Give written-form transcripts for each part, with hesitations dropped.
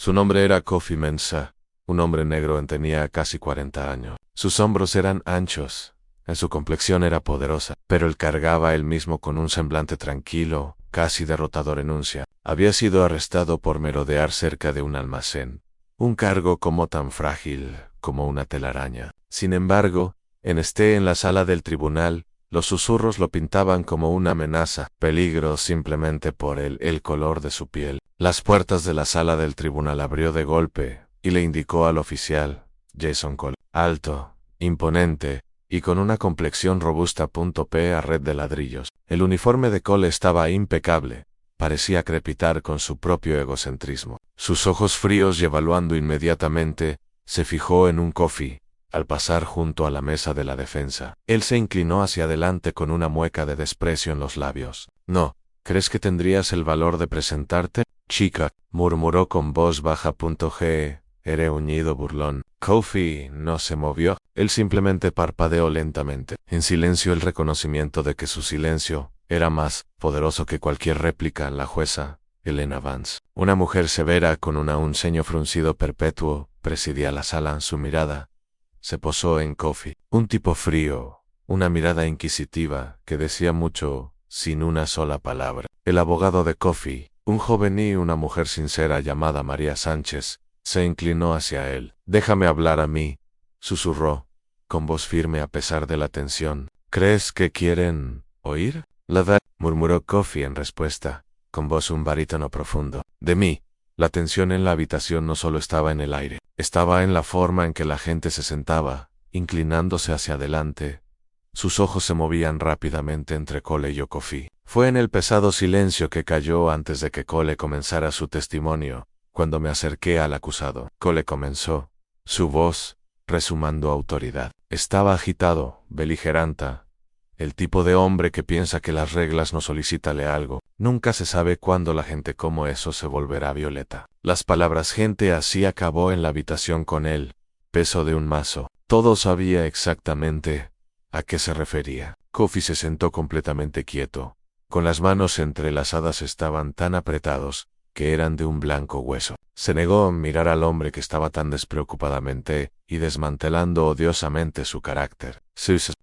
Su nombre era Kofi Mensah, un hombre negro tenía casi 40 años. Sus hombros eran anchos, en su complexión era poderosa, pero él cargaba él mismo con un semblante tranquilo, casi derrotado renuncia. Había sido arrestado por merodear cerca de un almacén, un cargo como tan frágil como una telaraña. Sin embargo, en la sala del tribunal, los susurros lo pintaban como una amenaza, peligro simplemente por el color de su piel. Las puertas de la sala del tribunal abrió de golpe y le indicó al oficial, Jason Cole, alto, imponente y con una complexión robusta. P a red de ladrillos. El uniforme de Cole estaba impecable, parecía crepitar con su propio egocentrismo. Sus ojos fríos y evaluando inmediatamente, se fijó en un Kofi. Al pasar junto a la mesa de la defensa, él se inclinó hacia adelante con una mueca de desprecio en los labios. No, ¿crees que tendrías el valor de presentarte? Chica, murmuró con voz baja. Rehuñido burlón. Kofi no se movió, él simplemente parpadeó lentamente. En silencio, el reconocimiento de que su silencio era más poderoso que cualquier réplica. La jueza, Elena Vance, una mujer severa con un ceño fruncido perpetuo, presidía la sala. Su mirada se posó en Kofi, un tipo frío, una mirada inquisitiva que decía mucho sin una sola palabra. El abogado de Kofi, un joven y una mujer sincera llamada María Sánchez, se inclinó hacia él. Déjame hablar a mí, susurró, con voz firme a pesar de la tensión. ¿Crees que quieren oír? La da, murmuró Kofi en respuesta, con voz un barítono profundo. De mí. La tensión en la habitación no solo estaba en el aire, estaba en la forma en que la gente se sentaba, inclinándose hacia adelante. Sus ojos se movían rápidamente entre Cole y Kofi. Fue en el pesado silencio que cayó antes de que Cole comenzara su testimonio, cuando me acerqué al acusado. Cole comenzó, su voz resumando autoridad. Estaba agitado, beligerante. El tipo de hombre que piensa que las reglas no solicítale algo. Nunca se sabe cuándo la gente como eso se volverá violeta. Las palabras gente así acabó en la habitación con él. Peso de un mazo. Todo sabía exactamente a qué se refería. Kofi se sentó completamente quieto. Con las manos entrelazadas estaban tan apretados que eran de un blanco hueso. Se negó a mirar al hombre que estaba tan despreocupadamente y desmantelando odiosamente su carácter.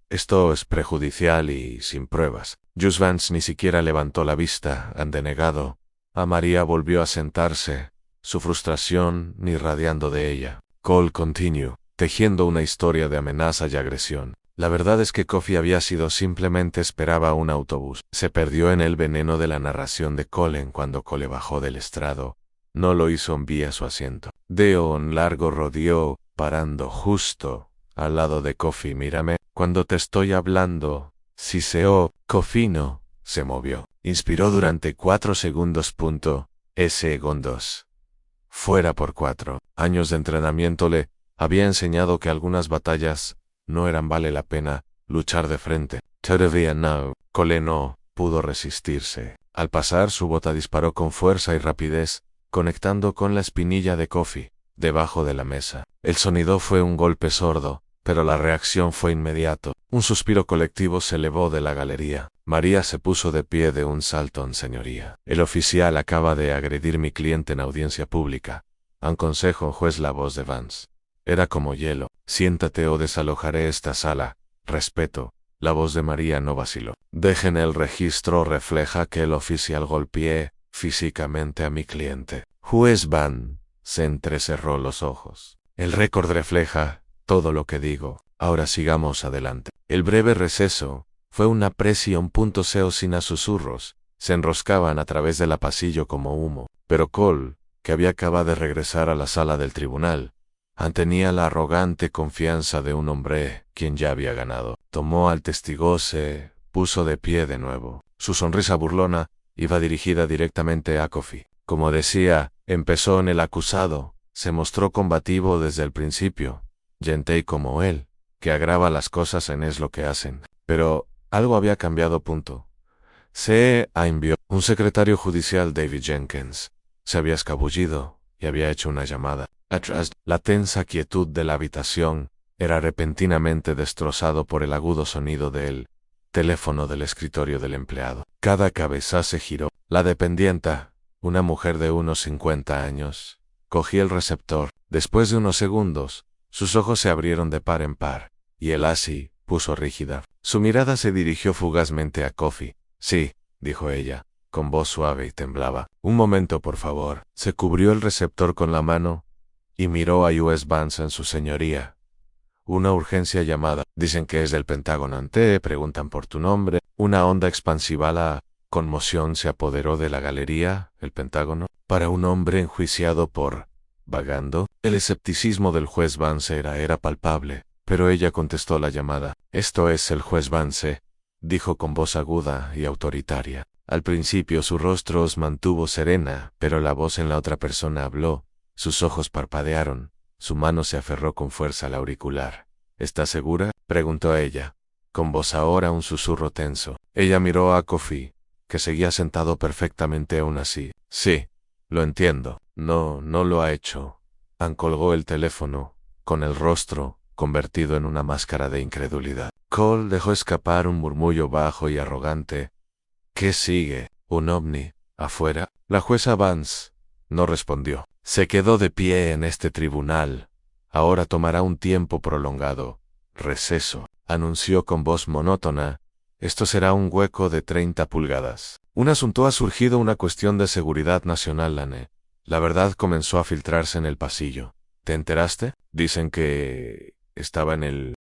Esto es prejudicial y sin pruebas. Gus Vance ni siquiera levantó la vista, denegado. A María volvió a sentarse, su frustración irradiando de ella. Cole continuó, tejiendo una historia de amenaza y agresión. La verdad es que Kofi había sido simplemente esperaba un autobús. Se perdió en el veneno de la narración de Colin cuando Cole bajó del estrado. No lo hizo en vía su asiento. Dio un largo rodeo, parando justo al lado de Kofi. Mírame, cuando te estoy hablando. Siseó. Kofi no se movió. Inspiró durante 4 segundos. Segundos. Fuera por 4 años de entrenamiento le había enseñado que algunas batallas no vale la pena luchar de frente. Todavía no. Cole no pudo resistirse. Al pasar, su bota disparó con fuerza y rapidez, conectando con la espinilla de Kofi, debajo de la mesa. El sonido fue un golpe sordo, pero la reacción fue inmediato. Un suspiro colectivo se elevó de la galería. María se puso de pie de un salto. Señoría. El oficial acaba de agredir mi cliente en audiencia pública. Aconsejo juez. La voz de Vance era como hielo. Siéntate o desalojaré esta sala. Respeto. La voz de María no vaciló. Dejen el registro refleja que el oficial golpeé físicamente a mi cliente. Juez Van se entrecerró los ojos. El récord refleja todo lo que digo. Ahora sigamos adelante. El breve receso fue una presión. Sin susurros se enroscaban a través de la pasillo como humo. Pero Cole, que había acabado de regresar a la sala del tribunal, tenía la arrogante confianza de un hombre quien ya había ganado. Tomó al testigo, se puso de pie de nuevo. Su sonrisa burlona iba dirigida directamente a Kofi. Como decía, empezó en el acusado, se mostró combativo desde el principio. Gente como él, que agrava las cosas es lo que hacen. Pero algo había cambiado. Se envió. Un secretario judicial, David Jenkins, se había escabullido y había hecho una llamada. Atrás, la tensa quietud de la habitación era repentinamente destrozado por el agudo sonido del teléfono del escritorio del empleado. Cada cabeza se giró. La dependienta, una mujer de unos 50 años, Cogí el receptor. Después de unos segundos, sus ojos se abrieron de par en par, y el así puso rígida. Su mirada se dirigió fugazmente a Coffee. Sí, dijo ella, con voz suave y temblaba. Un momento, por favor. Se cubrió el receptor con la mano y miró a U.S. Bunsen, su señoría. Una urgencia llamada. Dicen que es del Pentágono. Te preguntan por tu nombre. Una onda expansiva, la conmoción se apoderó de la galería. El Pentágono. Para un hombre enjuiciado por vagando. El escepticismo del juez Vance era palpable, pero ella contestó la llamada. Esto es el juez Vance, dijo con voz aguda y autoritaria. Al principio su rostro se mantuvo serena, pero la voz en la otra persona habló. Sus ojos parpadearon. Su mano se aferró con fuerza al auricular. ¿Estás segura?, preguntó ella, con voz ahora un susurro tenso. Ella miró a Coffee, que seguía sentado perfectamente aún así. Sí, lo entiendo. No lo ha hecho. Ann colgó el teléfono, con el rostro convertido en una máscara de incredulidad. Cole dejó escapar un murmullo bajo y arrogante. ¿Qué sigue? ¿Un ovni? ¿Afuera? La jueza Vance no respondió. Se quedó de pie en este tribunal. Ahora tomará un tiempo prolongado. Receso, anunció con voz monótona. Esto será un hueco de 30 pulgadas. Un asunto ha surgido, una cuestión de seguridad nacional, Lane. La verdad comenzó a filtrarse en el pasillo. ¿Te enteraste? Dicen que estaba en el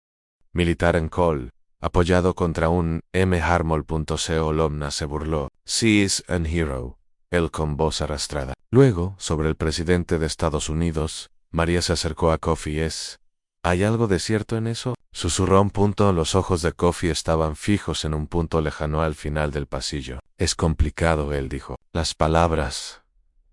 militar en Cole, apoyado contra un M-Harmol.co. Lomna se burló. She is an hero. Él con voz arrastrada. Luego, sobre el presidente de Estados Unidos, María se acercó a Coffee. ¿Hay algo de cierto en eso? Susurró un punto. Los ojos de Coffee estaban fijos en un punto lejano al final del pasillo. Es complicado, él dijo. Las palabras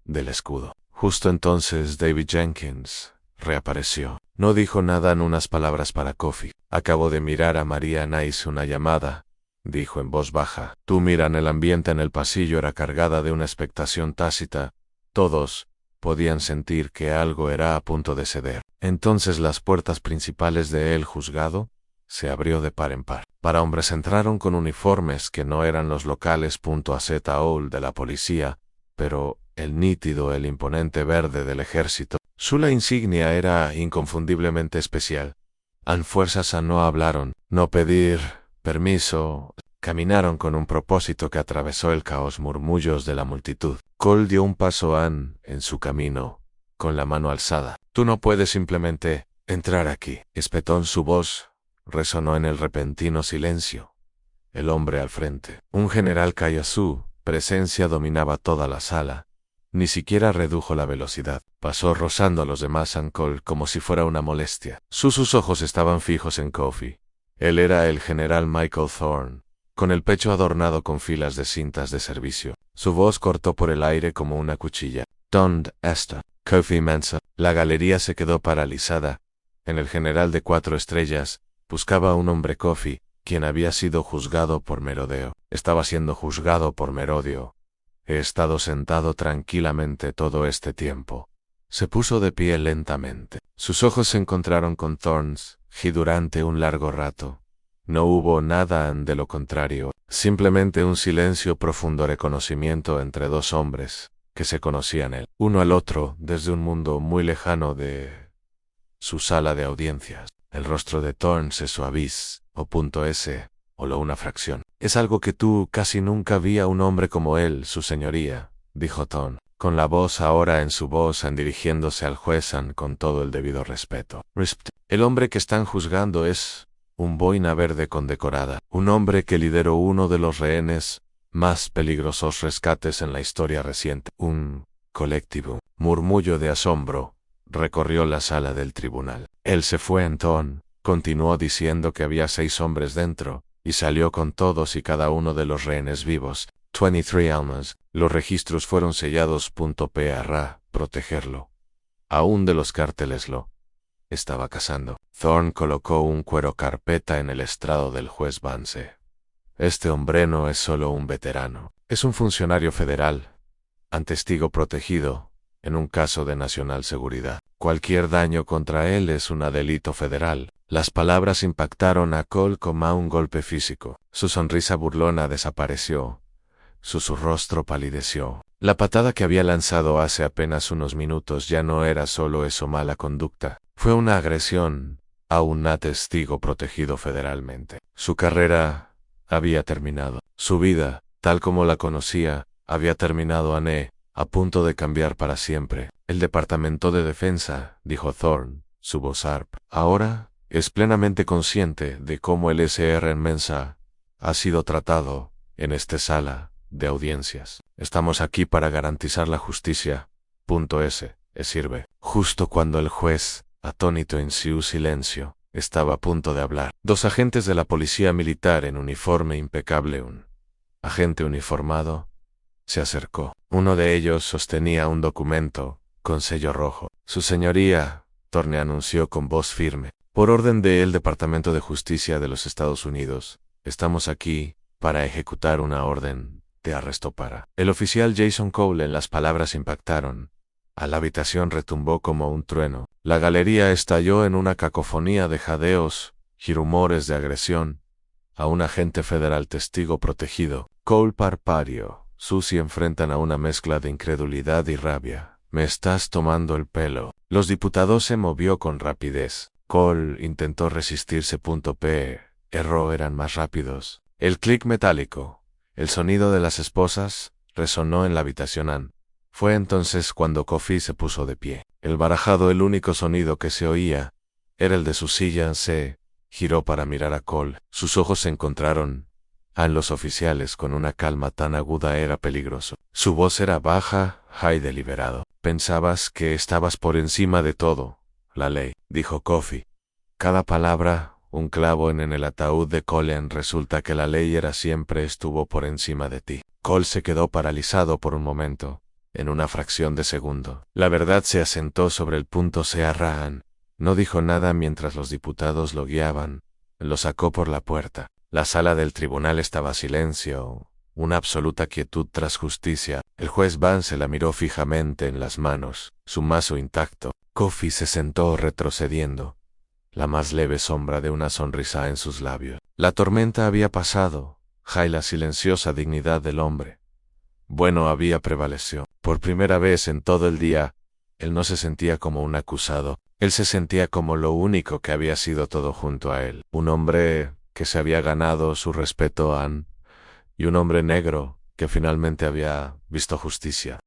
del escudo. Justo entonces David Jenkins reapareció. No dijo nada en unas palabras para Coffee. Acabo de mirar a María Nice. Una llamada, dijo en voz baja. Tú miran, el ambiente en el pasillo era cargada de una expectación tácita. Todos podían sentir que algo era a punto de ceder. Entonces las puertas principales del juzgado se abrió de par en par. Para hombres entraron con uniformes que no eran los locales .AZOL de la policía, pero el nítido, el imponente verde del ejército. Su insignia era inconfundiblemente especial. An fuerzas no hablaron, no pedir permiso. Caminaron con un propósito que atravesó el caos. Murmullos de la multitud. Cole dio un paso en su camino, con la mano alzada. Tú no puedes simplemente entrar aquí. Espetó. Su voz resonó en el repentino silencio. El hombre al frente, un general cuya su presencia dominaba toda la sala, ni siquiera redujo la velocidad. Pasó rozando a los demás Ann Cole como si fuera una molestia. Sus ojos estaban fijos en Coffee. Él era el general Michael Thorne, con el pecho adornado con filas de cintas de servicio. Su voz cortó por el aire como una cuchilla. ¿Dónde está Coffee Mensa? La galería se quedó paralizada. En el general de 4 estrellas buscaba a un hombre. Coffee, quien había sido juzgado por merodeo. Estaba siendo juzgado por merodeo. He estado sentado tranquilamente todo este tiempo. Se puso de pie lentamente. Sus ojos se encontraron con Thorne's y durante un largo rato no hubo nada de lo contrario, simplemente un silencio, profundo reconocimiento entre dos hombres que se conocían uno al otro desde un mundo muy lejano de su sala de audiencias. El rostro de Thorne se suavizó, o una fracción. Es algo que tú casi nunca vi a un hombre como él, su señoría, dijo Thorne, con la voz ahora en su voz, dirigiéndose al juez con todo el debido respeto. El hombre que están juzgando es un boina verde condecorada, un hombre que lideró uno de los rehenes más peligrosos rescates en la historia reciente. Un colectivo murmullo de asombro recorrió la sala del tribunal. Él se fue entonces, continuó diciendo que había 6 hombres dentro, y salió con todos y cada uno de los rehenes vivos. 23 almas. Los registros fueron sellados. Para protegerlo. Aún de los cárteles lo estaba cazando. Thorne colocó un cuero carpeta en el estrado del juez Vance. Este hombre no es solo un veterano, es un funcionario federal, un testigo protegido, en un caso de nacional seguridad. Cualquier daño contra él es un delito federal. Las palabras impactaron a Cole como un golpe físico. Su sonrisa burlona desapareció. Su rostro palideció. La patada que había lanzado hace apenas unos minutos ya no era solo eso mala conducta. Fue una agresión a un testigo protegido federalmente. Su carrera había terminado. Su vida, tal como la conocía, había terminado a punto de cambiar para siempre. El Departamento de Defensa, dijo Thorne, su voz arp, ahora es plenamente consciente de cómo el SR en Mensa ha sido tratado en esta sala de audiencias. Estamos aquí para garantizar la justicia. Sirve. Justo cuando el juez, atónito en su silencio, estaba a punto de hablar, dos agentes de la policía militar en uniforme impecable, un agente uniformado, se acercó. Uno de ellos sostenía un documento con sello rojo. Su señoría, Thorne anunció con voz firme, por orden del Departamento de Justicia de los Estados Unidos, estamos aquí para ejecutar una orden de arresto para. El oficial Jason Cole. Las palabras impactaron. A la habitación retumbó como un trueno. La galería estalló en una cacofonía de jadeos y rumores de agresión a un agente federal testigo protegido. Cole parpadeó. Susie enfrentan a una mezcla de incredulidad y rabia. Me estás tomando el pelo. Los diputados se movió con rapidez. Cole intentó resistirse. Erró eran más rápidos. El clic metálico, el sonido de las esposas, resonó en la habitación. Fue entonces cuando Coffey se puso de pie. El barajado, el único sonido que se oía, era el de su silla. Se giró para mirar a Cole. Sus ojos se encontraron en los oficiales con una calma tan aguda era peligroso. Su voz era baja y deliberado. Pensabas que estabas por encima de todo. La ley, dijo Coffey. Cada palabra, un clavo en el ataúd de Cole. Resulta que la ley siempre estuvo por encima de ti. Cole se quedó paralizado por un momento. En una fracción de segundo, la verdad se asentó sobre el punto. No dijo nada mientras los diputados lo guiaban. Lo sacó por la puerta. La sala del tribunal estaba a silencio, una absoluta quietud tras justicia. El juez Vance la miró fijamente en las manos, su mazo intacto. Coffey se sentó retrocediendo, la más leve sombra de una sonrisa en sus labios. La tormenta había pasado, y la silenciosa dignidad del hombre bueno había prevalecido. Por primera vez en todo el día, él no se sentía como un acusado, él se sentía como lo único que había sido todo junto a él. Un hombre que se había ganado su respeto y un hombre negro que finalmente había visto justicia.